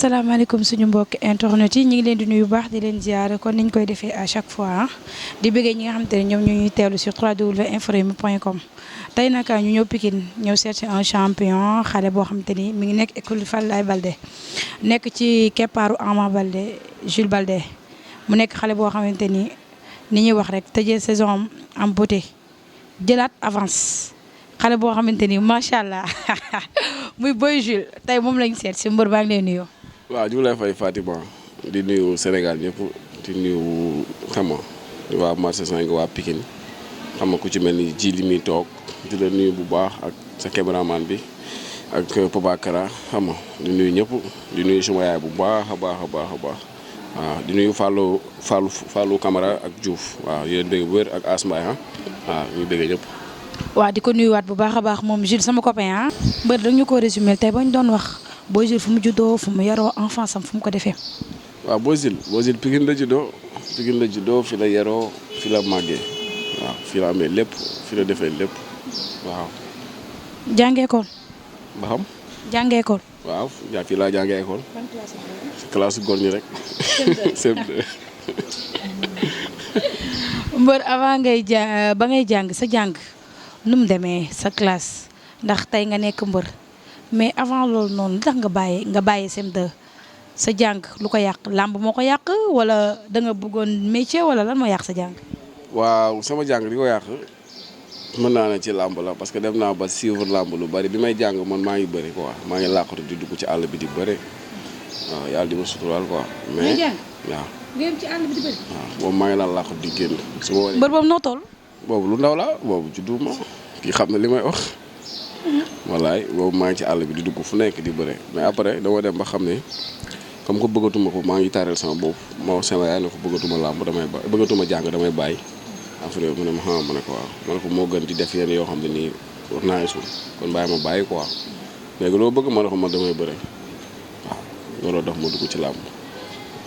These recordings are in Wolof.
asalaamaaleykum suñu mbokk internet yi ñu ngi leen di nuyu bu baax di leen ziar kon niñ koy defee à chaque fois di bëggee ñi nga xamante ne ñoom ñu ñuy teewlu sur www.informer.com tey nag ñu ñëw Pikine ñëw seet un champion xale boo xamante ni mi ngi nekk école Falaye Baldé nekk ci keppaaru Ama Baldé Jules Baldé mu nekk xale boo xamante ni ñuy wax rek tëjee saison am beauté jëlaat avance xale boo xamante ni macha allah muy Boy Jules tey moom lañ seet si mbër baa ngi lay nuyu. waaw ñu ngi lay fay Fatima di nuyu Sénégal ñëpp di nuyu xam nga waa marché Sango waa Pikine xam nga ku ci mel ni ji li muy toog di la nuyu bu baax ak sa cameraman bi ak Papa Kara xam nga di nuyu ñëpp di nuyu suma yaay bu baax a baax a baax a baax waaw di nuyu Fallou Camara ak Diouf waaw yéen dégg bu wér ak Asmbaye waaw ñu déggee ñëpp. waaw di ko nuyuwaat bu baax a baax moom Jules sama copain mbër dañu ko résumé tey bañ doon wax Boy Jules fu mu juddoo fu mu yaroo enfance am fu mu ko defee. waaw Boy Jules Pikine la juddoo fi la yaroo fi la màggee waaw fi la amee lépp fi la defee lépp waaw. jàngee école. ba xam. jàngee école. waaw fii laa jàngee école. ban classe la. classe góor ñi rek. CM2. mbër avant ba ngay jàng sa jàng nu mu demee sa classe ndax tey nga nekk mbër mais avant loolu noonu tax nga bàyyi CM2 sa jàng lu ko yàq làmb moo ko yàq wala da nga bëggoon métier wala lan moo yàq sa jàng. waaw sama jàng li ko yàq mën naa ne ci làmb la parce que dem naa ba suivre làmb lu bari bi may jàng man maa ngi bëri quoi maa ngi làqatu di dugg ci àll bi di bëri waaw yàlla di ma suturaal quoi. mais waaw. nga yem ci àll bi di bëri. waaw boobu maa ngi daan làqatu di génn. su ma waree mbër boobu noo toll. boobu lu ndaw la boobu judduma kii xam na li may wax. wallaay boobu maa ngi ci àll bi di dugg fu nekk di bëre mais après dama dem ba xam ne comme que bëggatuma ko maa ngi taareel sama bopp ma wax sama yaay ne ko bëggatuma làmb bëggatuma jàng damay bàyyi après mu ne ma xam ma ne ko waaw ma ne ko moo gën di def yenn yoo xam ne nii war naa suul kon bàyyi ma bàyyi quoi léegi loo bëgg ma ne ko man damay bëre waaw looloo tax ma dugg ci làmb.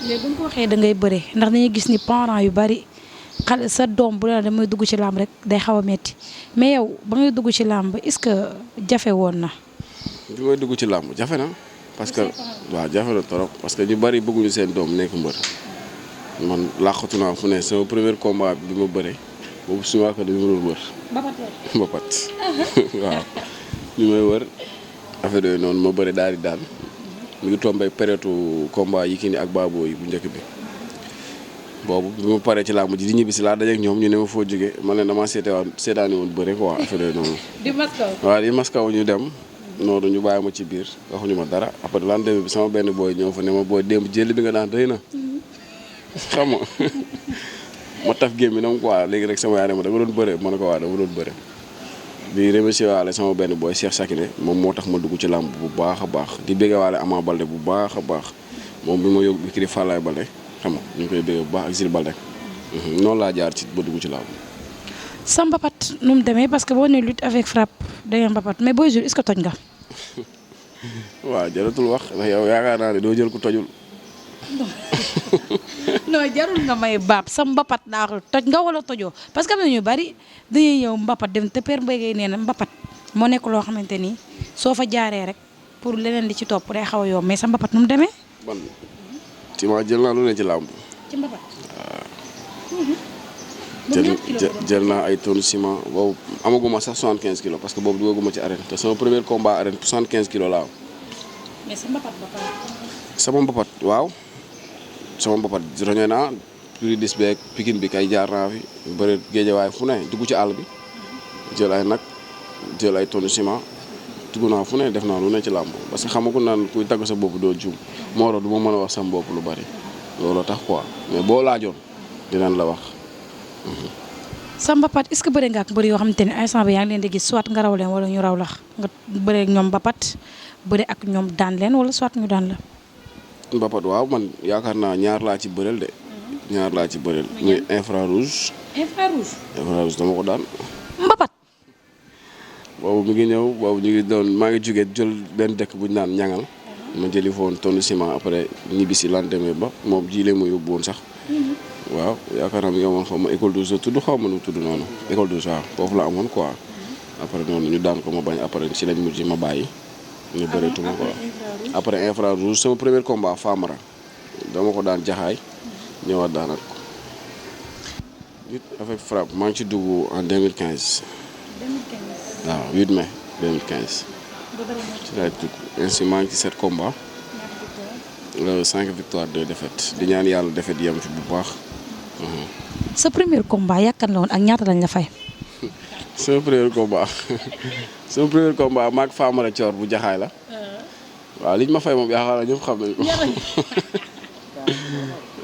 léegi bu ñu ko waxee da ngay bëre ndax dañuy gis ni parents yu bari xale sa doom bu la damay dugg ci làmb rek day xaw a metti mais yow ba ngay dugg ci làmb est-ce que jafe woon na. bi may dugg ci làmb jafe na parce que waaw jafe na trop parce que ñu bari bëgguñu seen doom nekk mbër man làqatu naa fu ne sama premier combat bi ma bëre boobu suñu waa kër dañu ma doon wër. mbapat waaw ñu may wër affaire yooyu noonu ma bëre daal di daan mi ngi tombé période combat Yékini ak Baboy bu njëkk bi. boobu bi ma paree ci làmb ji di ñibbi si laa dajeeg ñoom ñu ne ma foo jógee ma ne damaa seetaani woon bëre quoi affaire yooyu noonu. di maskaw ñu dem noonu ñu bàyyi ma ci biir waxuñu ma dara après lan demee bi sama benn booy ñëw fa ne ma booy démb jël bi nga daan rëy na xam nga ma taf géem bi nam quoi léegi rek sama yaay ne ma da nga doon bëre ma ne ko waa dama doon bëre di remercier waale sama benn booy Cheikh Sakine moom moo tax ma dugg ci làmb bu baax a baax di bégge waale Ama Baldé bu baax a baax moom bi ma yóbbu bi kii Falaye Baldé xam nga ñu ngi koy bégge bu baax ak Jules Baldé noonu laa jaar ci ba dugg ci làmb. sa mbapat nu mu demee parce que boo nee lutte avec frappe da nga mbapat mais Boy Jules est-ce que toj nga. waaw jaratul wax ndax yow yaakaar naa ne doo jël ku tojul. non jarul nga may baab sa mbapat daa toj nga wala tojoo parce que am na ñu bari dañuy ñëw mbapat dem te Père Mbaye nee na mbapat moo nekk loo xamante ni soo fa jaaree rek pour leneen li ci topp day xaw a yomb mais sa mbapat nu mu demee. man ci ma jël naa lu ne ci làmb. ci mbapat. jël naa ay tonnes ciment boobu amaguma sax 75 kilos parce que boobu duggaguma ci arène te sama premier combat arène 75 kilos laa am. mais sa mbapat sama mbapat waaw sama mbapat roñe naa prix dis beeg Pikine bi kay jaar naa fi bëri géejawaay fu ne dugg ci àll bi jël ay nag jël ay tonnes ciment dugg naa fu ne def naa lu ne ci làmb parce que xamagu naan kuy tagg sa bopp doo juum moo tax du ma mën a wax sama bopp lu bari looloo tax quoi mais boo laajoon dinañ la wax. sa mbapat est-ce que bëre nga ak mbër yoo xamante ne instant bi yaa ngi leen di gis soit nga raw leen wala ñu raw la nga bëre ak ñoom mbapat bëre ak ñoom daan leen wala soit ñu daan la. mbapat waaw man yaakaar naa ñaar laa ci bëreel de. ñaar laa ci bëreel muy infrarouge. infrarouge dama ko daan. mbapat. boobu mi ngi ñëw boobu ñu ngi doon maa ngi jugee jël benn dëkk bu ñu naan ñangal ma jëli foon tonne ciment après ñibbi si lendemain ba moom jiile ma yóbbu woon sax. waaw yaakaar naa mi ngi amoon xaw ma école 12 la tudd xaw ma nu tudd noonu école 12 waaw foofu la amoon quoi après noonu ñu daan ko ma bañ après si lañ mujj ma bàyyi. ñu bëreetuma quoi après infrarouge sama premier combat Famara dama ko daan jaxaay ñëwaat daanaat ko. lutte avec frappe maa ngi ci dugg en 2015. 2015. waaw 8 mai 2015. ci laay dugg ainsi maa ngi ci 7 combats. 5 victoires 2 défaites di ñaan yàlla défaite yem fi bu baax. sa premier combat yàkkan la woon ak ñaata lañ la fay. sama premier combat maag Famara Thior bu jaxaay la. waaw liñ ma fay moom yaakaar naa ñëpp xam nañ ko.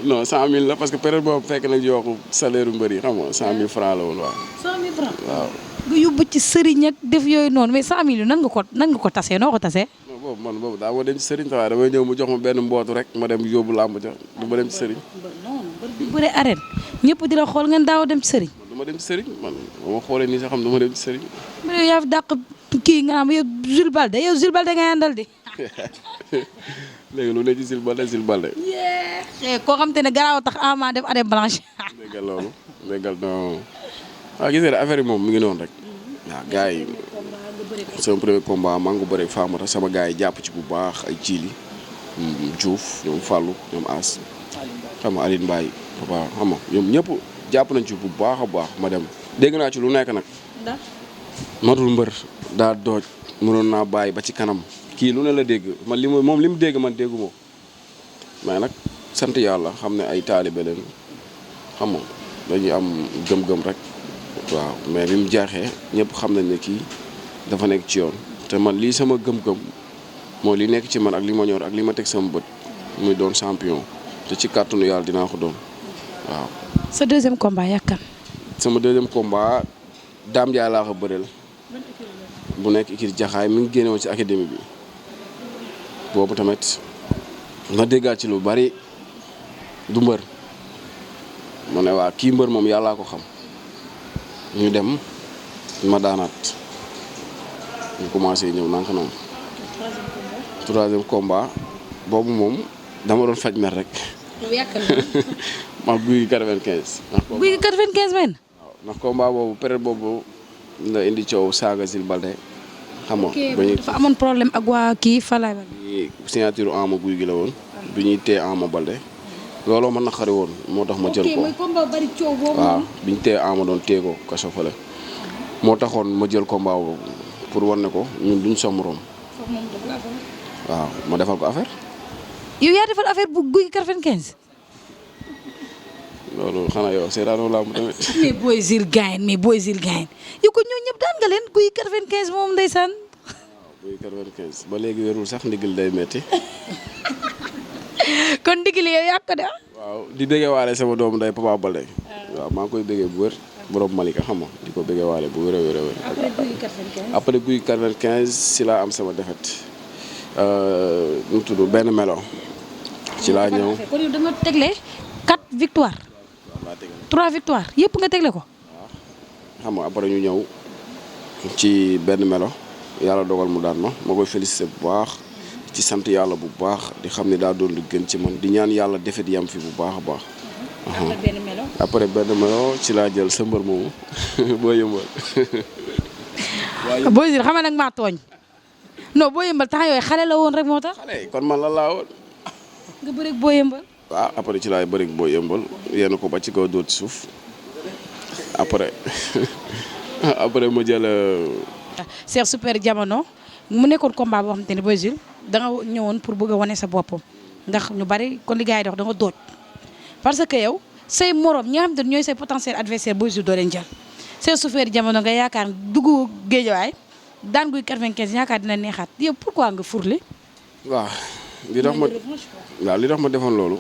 non 100 000 la parce que période boobu fekk nañ yokku salaire yu mbëri xam nga 100 000 francs la woon waaw. 100 000 francs waaw. nga yóbbu ci sëriñ ak def yooyu noonu mais 100 000 nan nga ko tasee noo ko tasee. non boobu daa ma dem ci sëriñ waaye damay ñëw mu jox ma benn mbootu rek ma dem yóbbu làmb ja du ma dem ci sëriñ. non bu bëre arène ñëpp di la xool ngeen daaw dem ci sëriñ. du ma dem ci sëriñ man ba ma xoolee nii sax xam du ma dem ci sëriñ. mais yaa fi dàq kii nga xam yow Jules Balde ngay àndal di. léegi lu ne ci Jules Balde. koo xam te ne garaaw tax Ama def année blanche. déggal loolu déggal non waaw gis nga affaire yi moom mi ngi noonu rek. waaw gars yi sama premier combat maa ngi ko bëri Famara sama gars yi jàpp ci bu baax ay Djili Diouf ñoom Fallou ñoom As xam nga Aline Mbaye papa xam nga ñoom ñëpp jàpp nañ ci bu baax a baax ma dem dégg naa ci lu nekk nag. matul mbër daa dooj mënoon naa bàyyi ba ci kanam kii lu ne la dégg man moom li mu dégg man déggu ma mais nag sant yàlla xam ne ay taalibe leen xam nga dañuy am gëm-gëm rek waaw mais bi mu jaaxee ñëpp xam nañ ne kii dafa nekk ci yoon te man lii sama gëm-gëm moo li nekk ci man ak li ma ñor ak li ma teg sama bët muy doon champion te ci kàttanu yàlla dinaa ko doon waaw. sa deuxième combat yàkkan. sama deuxième combat Dame Ndiaye laa ko bëreel bu nekk ikir jaxaay mi ngi génne woon ci académie bi boobu tamit ma déggaat ci lu bari du mbër ma ne waa kii mbër moom yàllaa ko xam ñu dem ma daanaat ñu commencé ñëw nanka noonu troisième combat boobu moom dama doon faj mer rek ma guy 95 guy 95 men waaw ndax combat boobu période boobu la indi coow saaga Jules Balde xam nga dafa amoon problème ak waa kii Falaye Balde. signature Ama Guy gi la woon bi ñuy tee Ama Balde looloo ma naqari woon moo tax ma jël ko mooy combat bari coow boobu. waaw bi ñu tee Ama doon tee ko kaso fale moo taxoon ma jël combat boobu pour wan ne ko ñun duñ sa morom waaw ma defal ko affaire. yow yaa defal affaire bu guy 95. loolu xanaa yow seetaanoo laa mu tamit. mais booy Jules Gaye yow ko ñoo ñëpp daan nga leen guy 95 moom ndeysaan. guy 95 ba léegi wérul sax ndigil day metti kon ndigil yow yàq ko de. waaw di bëggee waale sama doomu nday Papa Balde. waaw maa ngi koy bëggee bu wér borom Malika xam nga di ko bëggee waale bu wér a wér a wér. après guy 95 si laa am sama défaite nu mu tudd benn melo. ci laa ñëw kon yow da nga tegle 4 victoires. 3 victoires yëpp nga tegle ko. waaw xam nga après ñu ñëw ci benn melo yàlla dogal mu daan ma koy félicité bu baax ci sant yàlla bu baax di xam ne daa doon lu gën ci man di ñaan yàlla defet yam fi bu baax a baax. après benn melo ci laa jël sa mbër moomu boo yëmbal. boo yëmbal xam nga nag maa tooñ. non boo yëmbal tax yooyu xale la woon rek moo tax. xale kon man lan laa woon. nga bëreeg boo yëmbal. waaw après ci laay bëreeg boo yëmbal yenn ko ba ci kaw dóor ci suuf après ma jël. Cheikh Super Diamono mu nekkoon combat boo xamante ne Boy Jules da nga ñëwoon pour bëgg a wane sa boppam ndax ñu bari kon li gars yi dox da nga dooj parce que yow say morom ñi nga xamante ne ñooy say potentiel adversaire Boy Jules doo leen jël Cheikh Super Diamono nga yaakaar dugg géejawaay daan guy 95 yaakaar dina neexaat yow pourquoi nga furli. waaw li tax ma defoon loolu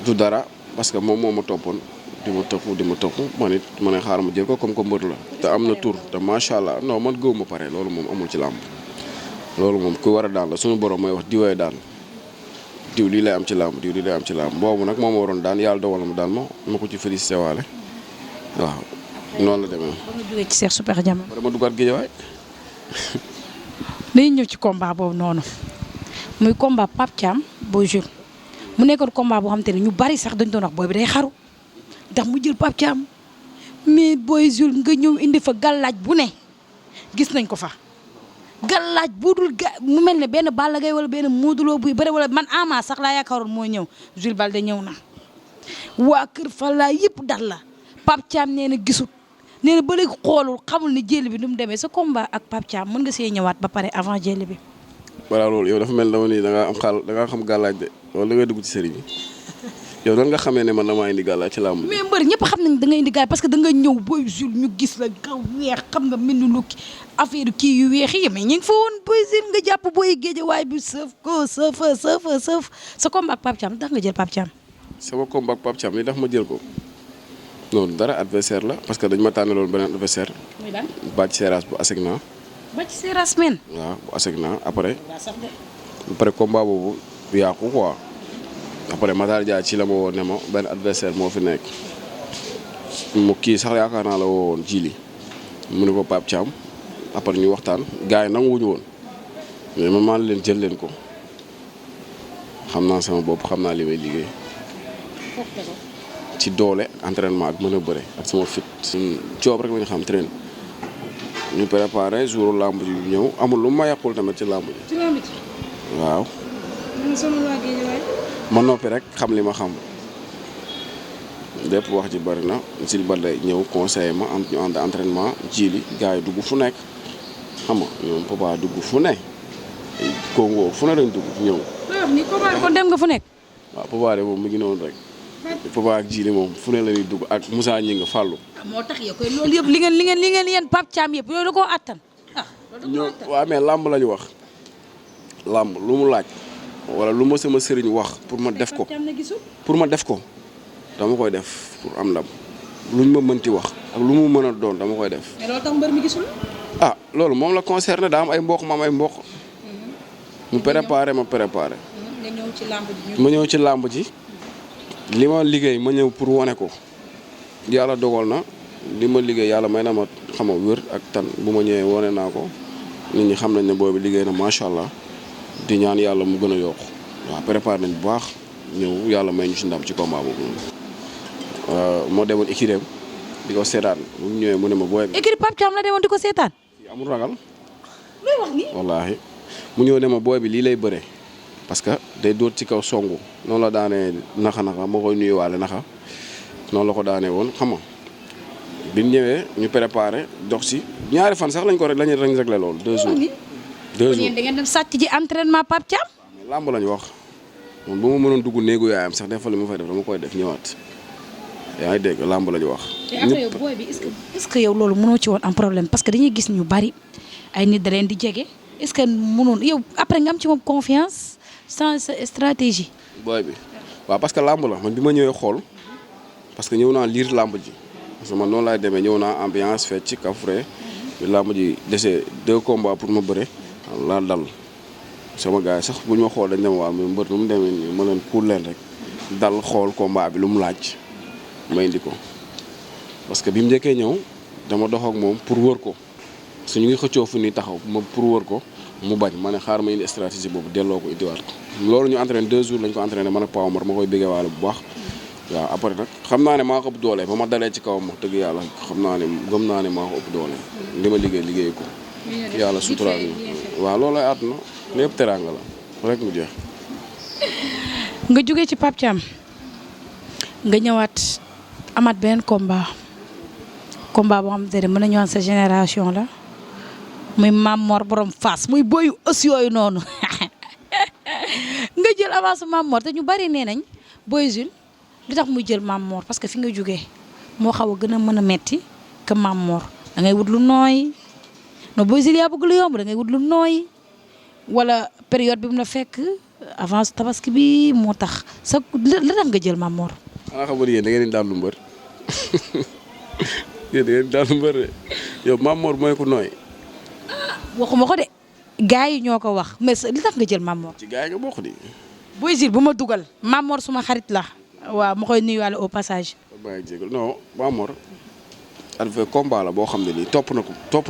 du dara parce que moom moo ma toppoon di ma topp man it ma ne xaaral ma jël ko comme que mbër la te am na tur te macha allah non man gëw ma pare loolu moom amul ci làmb loolu moom ku war a daan la suñu borom mooy wax diwee daan diw lii lay am ci làmb diw lii lay am ci làmb boobu nag moo ma waroon daan yàlla dogal ma daan ma ko ci félicité waale waaw noonu la demee. ba nga jógee ci Cheikh Super Diamono. dama duggaat géejawaay. dañuy ñëw ci combat boobu noonu muy combat Pape Thiam Boy Jules mu nekkoon combat boo xamante ne ñu bari sax dañ doon wax booy bi day xaru ndax mu jël Pape Thiam mais Boy Jules nga ñëw indi fa gàllaaj bu ne gis nañ ko fa gàllaaj bu dul mu mel ne benn Balla Gaye wala benn Modou Lo buy bëre wala man Ama sax laa yaakaaroon moo ñëw Jules Baldé ñëw na waa kër Falla yëpp dal la Pape Thiam nee na gisut nee na ba léegi xoolul xamul ni jël bi nu mu demee sa combat ak Pape Thiam mën nga see ñëwaat ba pare avant jël bi. balaa loolu yow dafa mel dama nii da ngaa am xaal da ngaa xam gàllaaj de wala da nga dugg ci sëriñ bi yow nan nga xamee ne man damaa indi gàllaaj ci làmb. mais mbër ñëpp xam nañ da nga indi gàllaaj parce que da nga ñëw booy Jules ñu gis la nga weex xam nga mel ni lu affaire kii yu weex yi mais ñu ngi fa woon booy Jules nga jàpp booy géejewaay bi sëf ko sëf sa combat ak Pape Thiam ndax nga jël Pape Thiam. sama combat ak Pape Thiam li tax ma jël ko noonu dara adversaire la parce que dañ ma tànnaloon beneen adversaire. muy ban Bathie Seras bu Asegna. Bathie Seras men. waaw bu Asegna après. après combat boobu yàqu quoi. après Matar Dia ci la ma woo ne ma benn adversaire moo fi nekk mu kii sax yaakaar naa la woo woon Jili mu ne ko Pape Thiam après ñu waxtaan gars yi nanguwuñu woon mais man maa leen jël leen ko xam naa sama bopp xam naa li may liggéey. ci doole entraînement ak mën a bëre ak sama fit. coob rek la ñu xam train ñu préparé jour làmb ji ñëw amul lu ma yàqul tamit ci làmb ji. ci làmb ji. waaw. ma noppi rek xam li ma xam lépp wax ji bari na Jules Baldé ñëw conseiller ma am ñu ànd entraînement Jili gars yi dugg fu nekk xam nga ñoom Papa dugg fu ne Congo fu ne lañ dugg ñëw. kon dem nga fu nekk. waaw Papa de moom mi ngi noonu rek. Papa ak Jili moom fu ne la ñuy dugg ak Moussa Gningue Fallou. moo tax yow koy loolu yëpp li ngeen yéen Pape Thiam yëpp yow da koo attan. ñoo waaw mais làmb la ñu wax làmb lu mu laaj wala lu ma sama sëriñ wax pour ma def ko dama koy def pour am ndam luñ ma mënti wax ak lu mu mën a doon dama koy def. mais loolu tax mbër mi gisul. ah loolu moom la concerné daa am ay mbokk ma am ay mbokk. mu préparé ma préparé. nga ñëw ci làmb ji. ma ñëw ci làmb ji li ma liggéey ma ñëw pour wane ko yàlla dogal na li ma liggéey yàlla may na ma xama wér ak tan bu ma ñëwee wane naa ko nit ñi xam nañ ne boobu liggéey na macha allah di ñaan yàlla mu gën a yokku waaw préparé nañ bu baax ñëw yàlla may ñu ci ndam ci combat boobu noonu. moo demoon écurie di ko seetaan bu mu ñëwee mu ne ma booy. écurie Pape Thiam la demoon di ko seetaan. amul ragal. looy wax ni. wallaahi mu ñëw ne ma booy bi lii lay bëree parce que day dóor ci kaw songu noonu la daanee naxa ma koy nuyuwaale naxa noonu la ko daanee woon xam nga bi ñu ñëwee ñu préparé dox si ñaari fan sax lañ réglé loolu 2 jours. 2 jours kon yéen da ngeen dem sàcc ji entraînement Pape Thiam. mais làmb lañ wax man bu ma mënoon dugg néegu yaayam sax defal li ma fay def dama koy def ñëwaat yaa ngi dégg làmb lañu wax. te après yow booy bi est-ce que yow loolu mënoo ci woon am problème parce que dañuy gis ñu bari ay nit da leen di jege est-ce que mënoon yow après nga am ci moom confiance sans stratégie. booy bi waaw parce que làmb la man bi ma ñëwee xool parce que ñëw naa liir làmb ji parce que man noonu laay demee ñëw naa ambiance fecc kafre bi làmb ji desee 2 combats pour ma bëre laa dal sama gars yi sax bu ñu ma xool dañ dem waa mbër nu mu demee nii ma leen pour leen rek dal xool combat bi lu mu laaj ma indi ko parce que bi mu njëkkee ñëw dama dox ak moom pour wër ko su ñu ngi xëccoo fu ni taxaw ma pour wër ko mu bañ ma ne xaar ma indi stratégie boobu delloo ko indiwaat ko loolu ñu entraîné 2 jours lañ ko entraîné man ak Pao Mar ma koy bëggee waale bu baax waaw après nag xam naa ne maa ko ëpp doole ba ma dalee ci kawam wax dëgg yàlla xam naa ne gëm naa ne maa ko ëpp doole li ma liggéey ko yàlla suturaal waaw loolu lay àdduna lépp teraanga la rek mu jeex. nga jógee ci Pape Thiam nga ñëwaat amaat beneen combat boo xamante ne mën nañu wax sa génération la muy Mame Mor borom Fass muy boyu ës yooyu noonu nga jël avance Mame Mor te ñu bari nee nañ Boy Jules li tax muy jël Mame Mor parce que fi nga jógee moo xaw a gën a mën a metti que Mame Mor da ngay wut lu nooy no Boy Jules yaa bëgg lu yomb da ngay wut lu nooy wala période bi mu la fekk avance tabaski bi moo tax sa la tax nga jël Mame Mor. xanaa xam nga yéen da ngeen di daal lu mbër yéen da ngeen di daal lu mbër de yow Mame Mor mooy ku nooy. waxuma ko de gars yi ñoo ko wax mais li tax nga jël Mame Mor. ci gars yi nga bokk di. Boy Jules bu ma dugal Mame Mor suma xarit la waaw ma koy nuyuwaale au passage. maa ngi jégal non Mame Mor adversaire combat la boo xam ne nii topp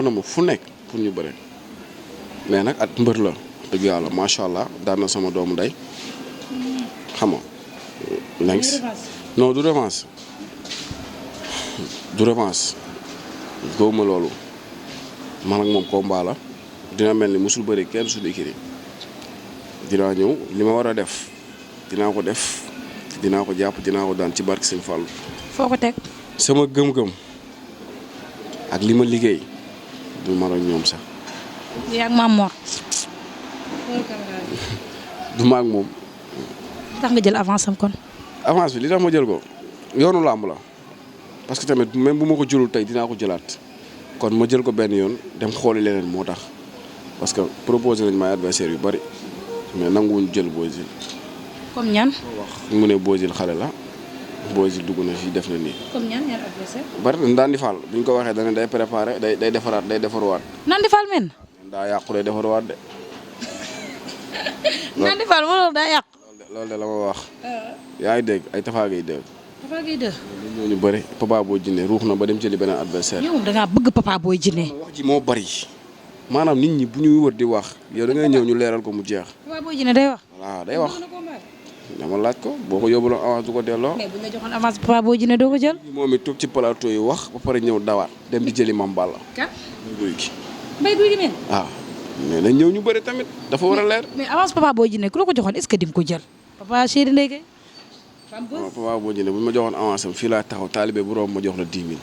na ma fu nekk pour ñu bëre mais nag at mbër la dëgg yàlla macha allah daan na sama doomu ndey xam nga. Lengs non du revanche gëwuma loolu man ak moom combat la dina mel ni musul bëri kenn suñu écurie dinaa ñëw li ma war a def dinaa ko def dinaa ko jàpp dinaa ko daan ci barke Sëñ Fallu. foo ko teg. sama gëm-gëm ak li ma liggéey du mar ak ñoom sax. yaa ak Mame Mor. du ma ak moom. li tax nga jël avance am kon. avance bi li tax ma jël ko yoonu làmb la parce que tamit même bu ma ko jëlul tey dinaa ko jëlaat kon ma jël ko benn yoon dem xooli leneen moo tax parce que proposé nañ may adversaire yu bari mais nanguwuñ jël Boy Jules. comme ñan. wax mu ne Boy Jules xale la Boy Jules dugg na fii def na nii. comme ñan adversaire. bari na Ndandi Fall bu ñu ko waxee dana day préparé day defaraat day defaruwaat. Ndandi Fall men. daa yàqu day defaruwaat de. Ndandi Fall moo daa yàqu. loolu de la ma wax. yaa ngi dégg ay Tafa Gueye dégg. Tafa Gueye dégg. ñooñu bëri Papa Boy Djiné ruux na ba dem jëli beneen adversaire. yow da ngaa bëgg Papa Boy Djiné. wax ji moo bëri maanaam nit ñi bu ñuy wër di wax yow da ngay ñëw ñu leeral ko mu jeex. Papa Boy Djiné day wax. waaw day wax dama laaj ko boo ko yóbbuloon avance du ko delloo. mais buñ la joxoon avance Papa Boy Djiné doo ko jël. moom it toog ci plateau yi wax ba pare ñëw dawaat dem di jëli Mame Balla. kan guy gi. mbay guy gi men. waaw mais nañ ñëw ñu bëri tamit dafa war a leer. mais avance Papa Boy Djiné ku la ko joxoon est-ce que dim ko jël. Papa Chéri Ndeye Gueye. waaw Papa Boy Djiné bu ma joxoon avance am fii laa taxaw taalibe bu romb ma jox la 10 000.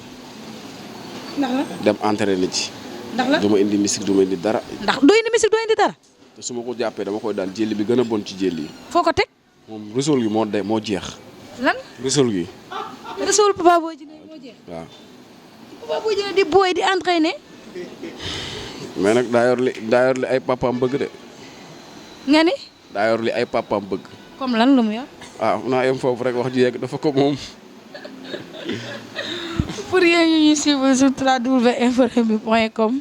ndax la. dem entraîné ci. ndax la du ma indi musique du ma indi dara. ndax doo indi musique doo indi dara. te su ma ko jàppee dama koy daan jëli bi gën a bon ci jëli yi. foo ko teg. moom réseau gi moo jeex. lan. réseau gi. réseau Papa Boy Djiné moo jeex. waaw. Papa Boy Djiné di booy di entraîné. mais nag daa yor li ay papaam bëgg de. nga ni. daa yor li ay papaam bëgg. comme lan lu mu yor. naa yem foofu rek wax ji yegg dafa ko moom. pour yéen ñu ñuy suivre sur www.informer.com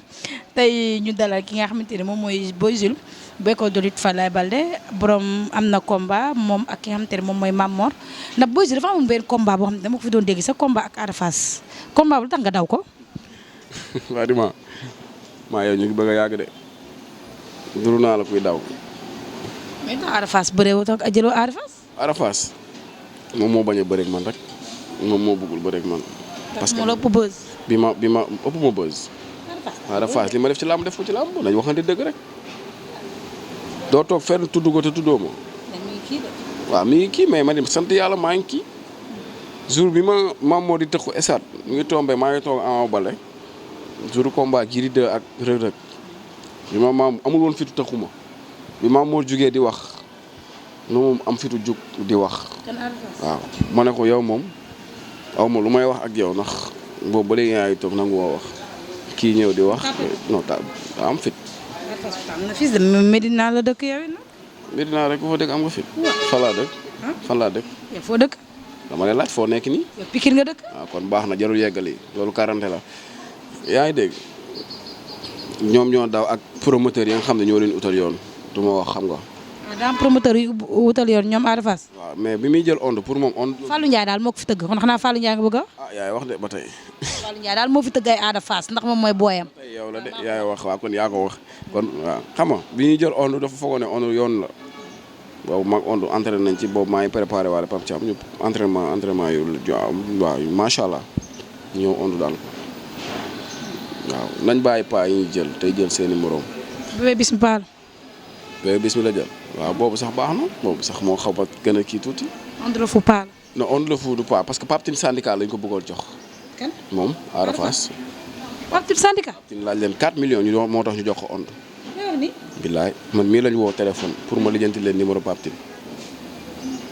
tey ñu dalal ki nga xamante ne moom mooy Boy Jules bu école de lutte Falaye Baldé borom am na combat moom ak ki nga xamante ne moom mooy Mame Mor ndax Boy Jules dafa amoon benn combat boo xam ne dama ko fi doon dégg sa combat ak Ada Fass combat bu tax nga daw ko. waa di maa yow ñu ngi bëgg a yàgg de duru naa la kuy daw. mais tax Ada Fass bëree woo tax jëloo Ada Fass. Ada Fass moom moo bañ a bëreeg man rek moom moo bëggul bëreeg man. parce que moo la ëpp buzz. bi ma ëpp ma buzz. Ada Fass li ma def ci làmb def ko ci làmb nañ waxante dëgg rek. doo toog fenn tudd ko te tuddoo ma. waaw mi ngi kii mais ma dem sant yàlla maa ngi kii. jour bi ma Mame Mor di tëkku esat mi ngi tombé maa ngi toog Ama Baldé jour combat Gris 2 ak Reug Reug bi ma maam amul woon fitu tëkku ma bi Mame Mor jugee di wax nu moom am fitu jug di wax. waaw ma ne ko yow moom aw ma lu may wax ak yow ndax boobu ba léegi yaa ngi toog nangu woo wax kii ñëw di wax. non daa am fit. am na fils de Medina la dëkk yow it. Medina rek ku fa dëkk am nga fit. fan laa dëkk. fan laa dëkk. yow foo dëkk. dama lay laaj foo nekk nii. yow Pikine nga dëkk. waaw kon baax na jarul yeggali loolu 40 la yaa ngi dégg ñoom ñoo daw ak promoteur yi nga xam ne ñoo leen utal yoon du ma wax xam nga. daa am promoteur yu utal yoon ñoom Ada Fass. waaw mais bi muy jël onde pour moom onde. Fallou Ndiaye daal moo ko fi tëgg kon xanaa Fallou Ndiaye nga bëgg a. yaay wax de ba tey. Fallou Ndiaye daal moo fi tëgg ay Ada Fass ndax moom mooy booyam. tey yow la de yaay wax waaw kon yaa ko wax kon waaw xam nga bi ñuy jël onde dafa foogoo ne onde yoon la boobu mag onde entraîné nañ ci boobu maa ngi préparé waale Pape Thiam ñu entraînement yu waaw macha allah ñëw onde daal ko waaw nañ bàyyi paa yi ñuy jël tey jël seeni morom. Bébé Bismi Paal. Bébé Bismi la jël waaw boobu sax baax na boobu sax moo xaw ba gën a kii tuuti. Onde le Fou Paal. non Onde le Fou du pas parce que Pape Tine syndicat lañ ko bëggoon jox. kan moom Ada Fass. Pape Tine syndicat. Tine laaj leen 4 millions ñu moo tax ñu jox ko Onde. yow ni. billaay man mii lañ woo téléphone pour ma lijjanti leen numéro Pape Tine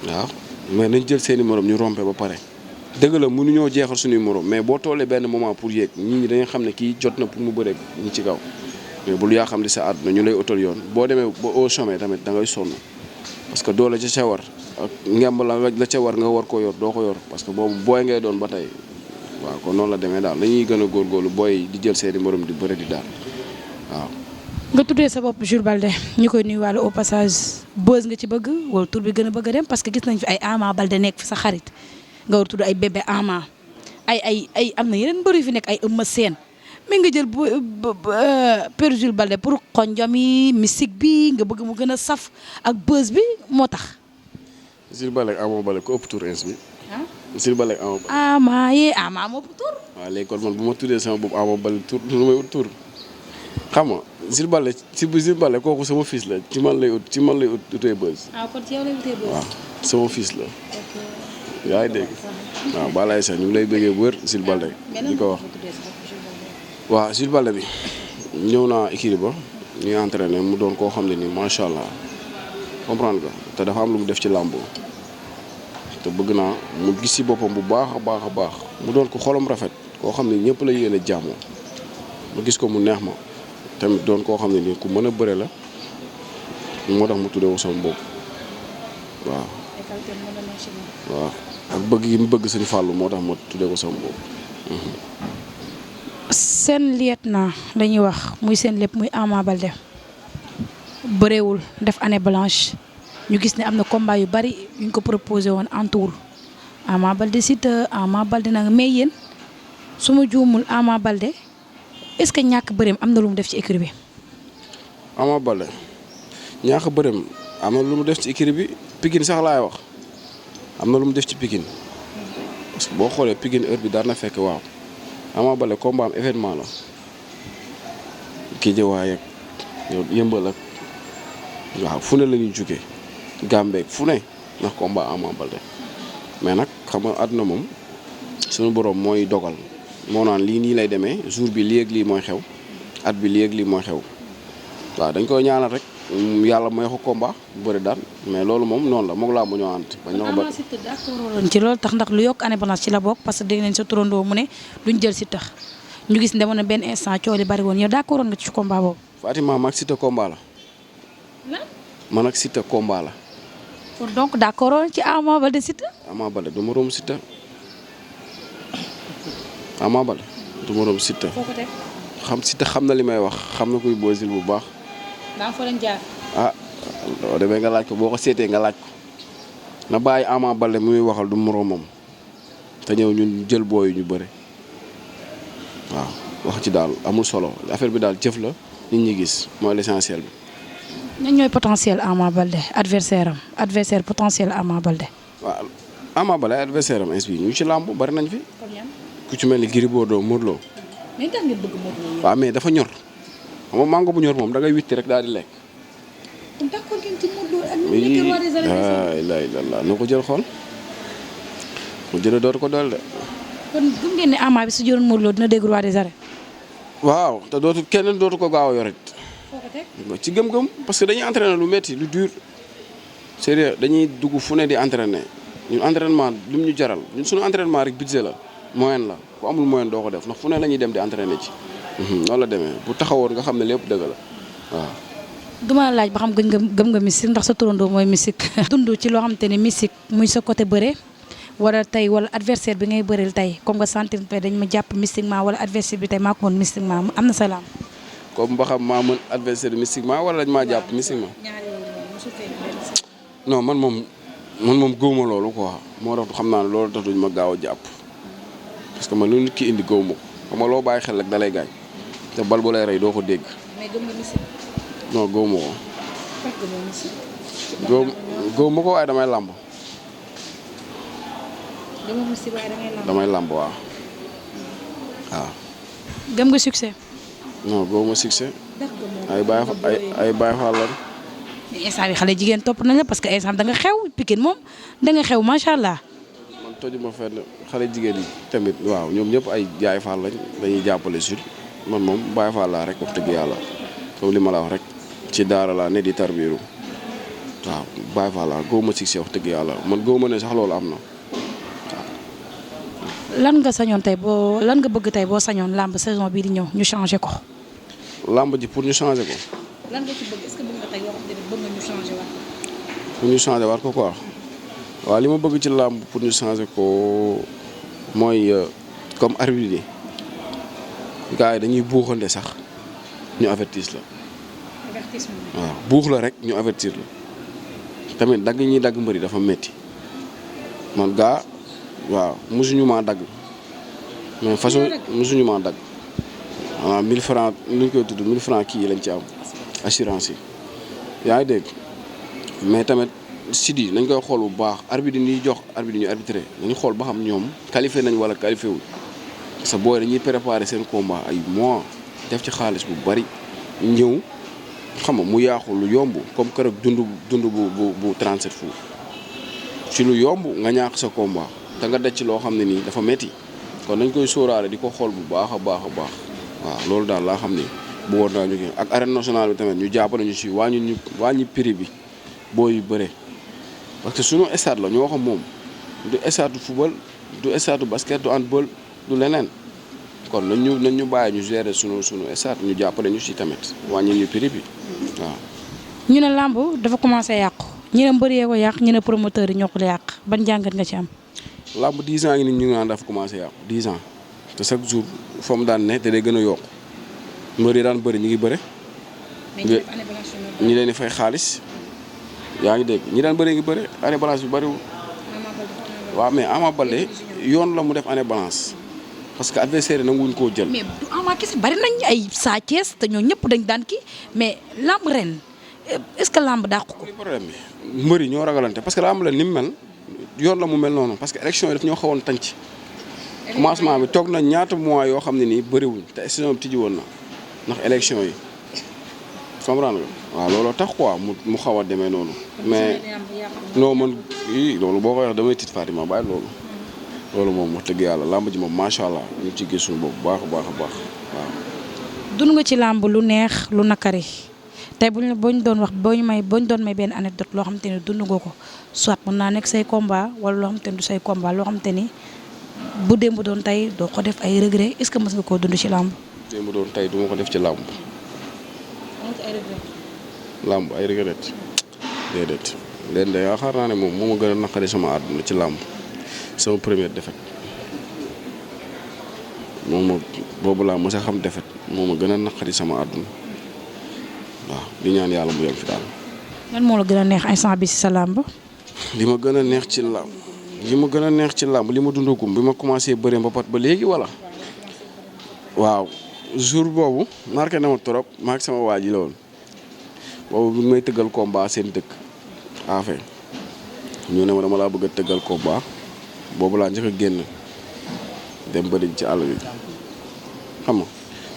waaw mais nañ jël seen numéro ñu rompé ba pare. dëgg la mënuñoo jeexal suñuy morom mais boo tollee benn moment pour yéeg ñi dañuy xam ne kii jot na pour mu bëreeg ñi ci kaw mais bul yaa xam li sa àdduna ñu lay utal yoon boo demee ba au sommet tamit da ngay sonn parce que doole ca war ak ngemb la ca war nga war koo yor doo ko yor parce que boobu booy ngay doon ba tey waaw kon noonu la demee daal dañuy gën a góorgóorlu booy di jël seeni morom di bëre di daal waaw. nga tuddee sa bopp Jules Baldé ñu koy nuyuwaale au passage buzz nga ci bëgg wala tur bi gën a bëgg a dem parce que gis nañ fi ay Ama Baldé nekk fi sa xarit nga war tudd ay bébé Ama ay am na yeneen mbër yu fi nekk ay Eumeu Sène mais nga jël Père Jules Baldé pour xonjom yi mystique bi nga bëgg mu gën a saf ak buzz bi moo tax. Jules Baldé ak Ama Baldé ko ëpp tur ins bi. Jules Baldé ak Ama moo ëpp tur. waaw léegi kon man bu ma tuddee sama bopp Ama Baldé tur lu may ut tur xam nga Jules Baldé Jules Baldé kooku sama fils la ci man lay utee buzz. kon ci yow lay utee buzz. waaw sama fils la. yaa ngi dégg waaw Balaye sax ñu ngi lay bëggee bu wër Jules Baldé di ko wax. waaw Jules Baldé bi ñëw naa équipe ba ñuy entraîné mu doon koo xam ne nii macha allah comprendre nga te dafa am lu mu def ci làmb te bëgg naa mu gis ci boppam bu baax a baax a baax mu doon ko xolam rafet koo xam ne ñëpp la yéene jàmm ma gis ko mu neex ma tamit doon koo xam ne nii ku mën a bëre la moo tax mu tuddee ko sama bopp waaw. waaw ak bëgg yi mu bëgg Sëñ Fallou moo tax ma tuddee ko sama bopp. seen lieutenant la ñuy wax muy seen lépp muy Ama Baldé bëreewul def année blanche ñu gis ne am na combat yu bari yuñ ko proposé woon antuwul Ama Baldé Siteu Ama Baldé nag mais yéen su ma juumul Ama Baldé est-ce que ñàkk bëreem am na lu mu def ci écurie bi. Ama Baldé ñàkk bëreem am na lu mu def ci écurie bi Pikine sax laay wax am na lu mu def ci Pikine parce que boo xoolee Pikine heure bi daan na fekk waaw. Ama Baldé combat am événement la kii jëwaay ak yëmbal ak waaw fu ne la ñuy jugee Gàmbeek fu ne ndax combat Ama Baldé mais nag xam nga àdduna moom suñu borom mooy dogal moo naan lii nii lay demee jour bi lii ak lii mooy xew at bi lii ak lii mooy xew waaw dañ koy ñaanal rek yàlla mooy ko combat bu bëri daan mais loolu moom noonu la moom laa mu ñëw ànd. bañ na ko ba ci loolu tax ndax lu yokk année balance ci la bokk parce que dégg nañ sa turandoo mu ne duñ jël Siteu ñu gis demoon na benn instant coow li bari woon yow d'accord nga ci combat boobu. Fatima man ak Siteu combat la. man ak Siteu combat la. kon donc d'accord ci Ama Baldé Siteu. Ama Baldé du ma romb Siteu Ama Baldé du ma romb Siteu. foo ko teg. xam Siteu xam na li may wax xam na kuy boosil bu baax. daa fa lañ jaar. ah loolu demee nga laaj ko boo ko seetee nga laaj ko na bàyyi Ama Baldé mi muy waxal du moroomam te ñëw ñun jël booyu ñu bëre waaw wax ci daal amul solo affaire bi daal jëf la nit ñi gis mooy l'essentiel bi. ñan ñooy potentiel Ama Baldé adversaire potentiel Ama Baldé. waaw Ama Baldé adversaire am inspi ñu ci làmb bari nañ fi. ku ci mel ni Gris Bordeaux Modou Lo. mais tax ngeen bëgg Modou Lo. waaw mais dafa ñor xam nga mango bu ñor moom da ngay witti rek daal di lekk. kon d'accord ngeen ci Modou Lo ak ñu nekk roi des arènes. la ilaha noo ko jël xool mu jëlee dootu ko dool de. kon gëm ngeen ne Ama bi su jëloon Modou Lo dina dégg roi des arènes. waaw te kenn dootu ko gaaw a yoret foo ko teg. ci gëm-gëm parce que dañuy entraîner lu métti lu dur sérieux dañuy dugg fu ne di entraîner ñun entraînement lu mu ñu jaral ñun suñu entraînement rek budget la moyen la ku amul moyen doo ko def ndax fu ne la ñuy dem di entraîner ci noonu la demee bu taxawoon nga xam ne lépp dëgg la waaw. duma la laaj ba xam gëm nga mystique ndax sa turandoo mooy mystique. dund ci loo xamante ne mystique muy sa côté bëre wala tey wala adversaire bi ngay bëreel tey comme nga sentir dañ ma jàpp mystiquement wala adversaire bi tey maa ko mën mystiquement am na salaam. comme ba xam maa mën adversaire mystiquement wala dañ maa jàpp mystiquement. non man moom gëwuma loolu quoi moo tax xam naa ne loolu tax duñ ma gaaw a jàpp parce que man lu nit ki indi gëwuma ko xam nga loo bàyyi xel rek da lay gaañ te bal bu lay rey doo ko dégg. mais gëm nga mystique. non gëwuma ko. gëwuma ko waaye damay làmb. damay làmb waaw. gëm nga succès. non gëwuma succès. ay bàyyi faal lan. mais instant bi xale jigéen topp nañ la parce que instant da nga xew Pikine moom da nga xew macha allah. man tojuma fenn xale jigéen yi tamit waaw ñoom ñëpp ay jaay faal lañ dañuy jàppale sur man moom bàyyi faal laa rek wax dëgg yàlla comme li ma la wax rek ci daara laa ne di tarbiiru waaw bàyyi faal laa gëwuma succès wax dëgg yàlla man gëwuma ne sax loolu am na waaw. lan nga sañoon tey lan nga bëgg tey boo sañoon làmb saison bii di ñëw ñu changé ko. làmb ji pour ñu changé ko. lan nga ci bëgg est-ce que bëgg nga tey yoo xam ne bëgg nga ñu changé waat. pour ñu changé waat ko quoi waaw li ma bëgg ci làmb pour ñu changé ko mooy comme arbitre yi gars yi dañuy buuxante sax ñu avertis la. avertissement. waaw buux la rek ñu avertir la tamit dagg ñuy dagg mbëri dafa metti man gaa waaw mosuñu maa dagg mais façon mosuñu maa dagg waaw 1000 francs lu ñu koy tudd 1000 francs kii yi lañ ci am assurance yi yaa ngi dégg mais tamit sidi nañ koy xool bu baax arbitre yi ñuy jox arbitre yi ñu arbitré nañu xool ba xam ñoom qualifié nañ wala qualifié wul parce que booy dañuy préparer seen combat ay mois def ci xaalis bu bari ñëw xam nga mu yaaxu lu yomb comme keroog dund bu 37 fu ci lu yomb nga ñàkk sa combat te nga daj ci loo xam ne nii dafa metti kon nañ koy sóoraale di ko xool bu baax a baax a baax waaw loolu daal laa xam ni bu woon naa ñu kii ak arène nationale bi tamit ñu jàppale ñu si wàññi prix bi booy yu bëre parce que sunu stade la ñoo xam moom du stade football du stade basket du handball du leneen kon nañ ñu bàyyi ñu gérer sunu stade ñu jàppale ñu si tamit wàññi ñu prix bi waaw. ñu ne làmb dafa commencé yàqu ñu ne mbër yee ko yàq ñu ne promoteur yi ñoo ko yàq ban jàngat nga ci am. làmb 10 ans ngi ni ñu ngi naan dafa commencé yàqu 10 ans te chaque jour fa mu daan ne te day gën a yokku mbër yi daan bëri ñu ngi bëre. ñi leen di fay xaalis yaa ngi dégg ñi daan bëri ngi bëre année balance bi bëriwul. waaw mais Ama Baldé yoon la mu def année balance parce que adversaire yi nanguwuñ koo jël. mais du Ama kese bari nañ ay Sa Thiès te ñoo ñëpp dañ daan kii mais làmb ren est-ce que làmb dàq ko. problème bi mbër yi ñoo ragalante parce que làmb la ni mu mel yoon la mu mel noonu parce que élection yi daf ñoo xawoon tànc. commencement bi toog nañ ñaata mois yoo xam ne nii bëriwuñ te saison bi tijji woon na ndax élection yi comprendre nga waaw looloo tax quoi mu xaw a demee noonu. mais non man loolu boo ko wax damay tiit Fatima bàyyi loolu moom wax dëgg yàlla làmb ji moom macha allah ñu ngi ci gis suñu bopp bu baax a baax a baax waaw. dund nga ci làmb lu neex lu nakari tey boo ñu doon wax boo ñu doon may benn anecdote loo xamante ni dund nga ko soit mën naa nekk say combat wala loo xamante ni du say combat loo xamante ni bu démb doon tey doo ko def ay regret est-ce que mës nga koo dund ci làmb. démb doon tey du ma ko def ci làmb. làmb ay regret déedéet leen de yaakaar naa ne moom moo ma gën a naqari sama àdduna ci làmb sama première défaite moom boobu laa mës a xam défaite moo ma gën a naqari sama àdduna waaw di ñaan yàlla mu yem fi daal. lan moo la gën a neex instant bi si sa làmb. li ma gën a neex ci làmb li ma dundagum bi ma commencé bëre mbapat ba léegi wala. waaw jour boobu marqué na ma trop maa ak sama waa ji la woon boobu bi may tëggal combat seen dëkk affaire ñu ne ma dama laa bëgg a tëggal combat boobu laa njëkk a génn dem bëri ci àll bi xam nga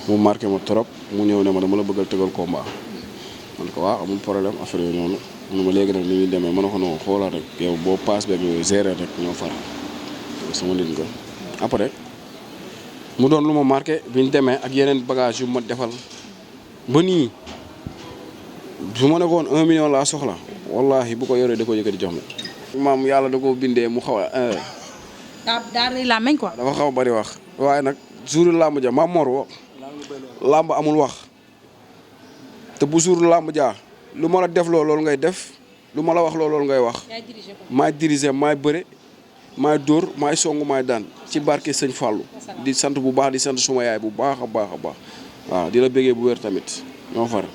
mu marqué ma trop mu ñëw ne ma dama la bëgg a tëggal combat man ko waaw amul problème affaire yooyu noonu mu ne ma léegi nag ni ñuy demee ma ne ko non xoolal rek yow boo paas beeg yooyu gérer rek ñoo far sama nit nga après mu doon lu ma marqué bi ñu demee ak yeneen bagage yu ma defal ba nii su ma nekkoon 1 million laa soxla wallahi bu ko yoree da ko yëkkati jox ma. maam yàlla da koo bindee mu xaw a. daa rëy laa meñ quoi. dafa xaw a bari wax. waaye nag jour làmb ja maam Mor wo làmb amul wax te bu jour làmb ja lu ma la def loolu ngay def lu ma la wax loolu ngay wax. maay diriger maay bëre maay dóor maay songu maay daan ci barke Sëñ Fallou. di sant bu baax di sant suma yaay bu baax a baax a baax waaw di la bëggee bu wér tamit ñoo far.